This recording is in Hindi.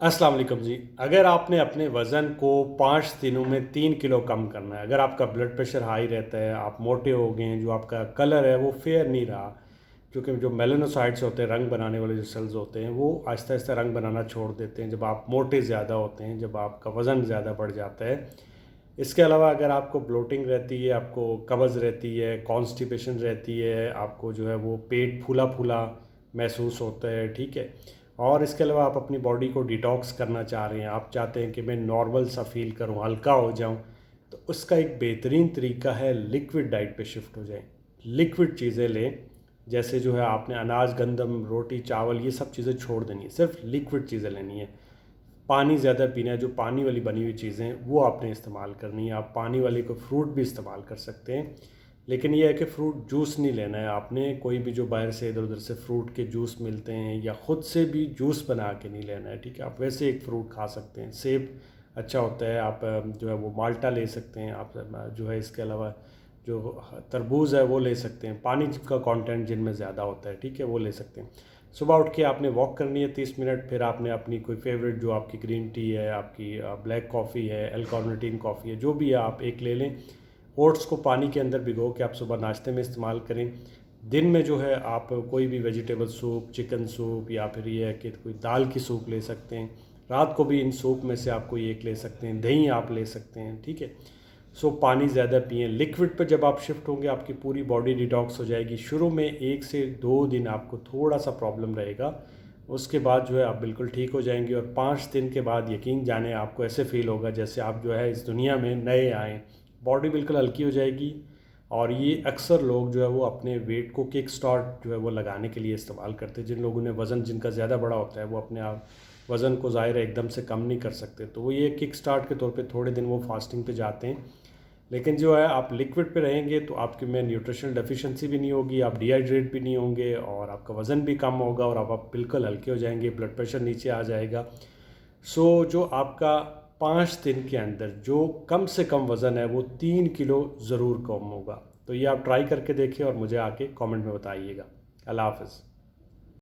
अस्सलाम वालेकुम जी। अगर आपने अपने वज़न को 5 दिनों में 3 किलो कम करना है, अगर आपका ब्लड प्रेशर हाई रहता है, आप मोटे हो गए हैं, जो आपका कलर है वो फेयर नहीं रहा, क्योंकि जो मेलानोसाइट्स होते हैं, रंग बनाने वाले जो सेल्स होते हैं, वो आहिस्ता आहिस्ता रंग बनाना छोड़ देते हैं जब आप मोटे ज़्यादा होते हैं, जब आपका वज़न ज़्यादा बढ़ जाता है। इसके अलावा अगर आपको ब्लोटिंग रहती है, आपको कब्ज़ रहती है, कॉन्स्टिपेशन रहती है, आपको जो है वो पेट फूला फूला महसूस होता है, ठीक है। और इसके अलावा आप अपनी बॉडी को डिटॉक्स करना चाह रहे हैं, आप चाहते हैं कि मैं नॉर्मल सा फील करूं, हल्का हो जाऊं, तो उसका एक बेहतरीन तरीका है लिक्विड डाइट पे शिफ्ट हो जाएं। लिक्विड चीज़ें लें, जैसे जो है आपने अनाज, गंदम, रोटी, चावल, ये सब चीज़ें छोड़ देनी है, सिर्फ लिक्विड चीज़ें लेनी है। पानी ज़्यादा पीना है, जो पानी वाली बनी हुई चीज़ें हैं वो आपने इस्तेमाल करनी है। आप पानी वाले को फ्रूट भी इस्तेमाल कर सकते हैं, लेकिन ये है कि फ्रूट जूस नहीं लेना है आपने। कोई भी जो बाहर से इधर उधर से फ्रूट के जूस मिलते हैं या ख़ुद से भी जूस बना के नहीं लेना है, ठीक है। आप वैसे एक फ़्रूट खा सकते हैं, सेब अच्छा होता है, आप जो है वो माल्टा ले सकते हैं, आप जो है इसके अलावा जो तरबूज है वो ले सकते हैं, पानी का कंटेंट जिनमें ज़्यादा होता है, ठीक है, वो ले सकते हैं। सुबह उठ के आपने वॉक करनी है 30 मिनट, फिर आपने अपनी कोई फेवरेट जो आपकी ग्रीन टी है, आपकी ब्लैक कॉफ़ी है, एल-कार्निटीन कॉफ़ी है, जो भी है आप एक ले लें। ओट्स को पानी के अंदर भिगो के आप सुबह नाश्ते में इस्तेमाल करें। दिन में जो है आप कोई भी वेजिटेबल सूप, चिकन सूप, या फिर ये है कि कोई दाल की सूप ले सकते हैं। रात को भी इन सूप में से आप कोई एक ले सकते हैं, दही आप ले सकते हैं, ठीक है। सो पानी ज़्यादा पिएं। लिक्विड पर जब आप शिफ्ट होंगे आपकी पूरी बॉडी डिटॉक्स हो जाएगी। शुरू में 1 से 2 दिन आपको थोड़ा सा प्रॉब्लम रहेगा, उसके बाद जो है आप बिल्कुल ठीक हो जाएंगे, और 5 दिन के बाद यकीन जाने आपको ऐसे फील होगा जैसे आप जो है इस दुनिया में नए आएँ। बॉडी बिल्कुल हल्की हो जाएगी। और ये अक्सर लोग जो है वो अपने वेट को किक स्टार्ट जो है वो लगाने के लिए इस्तेमाल करते हैं। जिन लोगों ने वज़न जिनका ज़्यादा बड़ा होता है वो अपने आप वज़न को ज़ाहिर है एकदम से कम नहीं कर सकते, तो वो ये किक स्टार्ट के तौर पे थोड़े दिन वो फास्टिंग पे जाते हैं। लेकिन जो है आप लिक्विड पे रहेंगे तो आपके में न्यूट्रिशनल डेफिशिएंसी भी नहीं होगी, आप डिहाइड्रेट भी नहीं होंगे, और आपका वज़न भी कम होगा, और आप बिल्कुल हल्के हो जाएंगे, ब्लड प्रेशर नीचे आ जाएगा। सो जो आपका 5 दिन के अंदर जो कम से कम वज़न है वो 3 किलो ज़रूर कम होगा। तो ये आप ट्राई करके देखिए और मुझे आके कमेंट में बताइएगा। अल्लाह हाफ़िज़।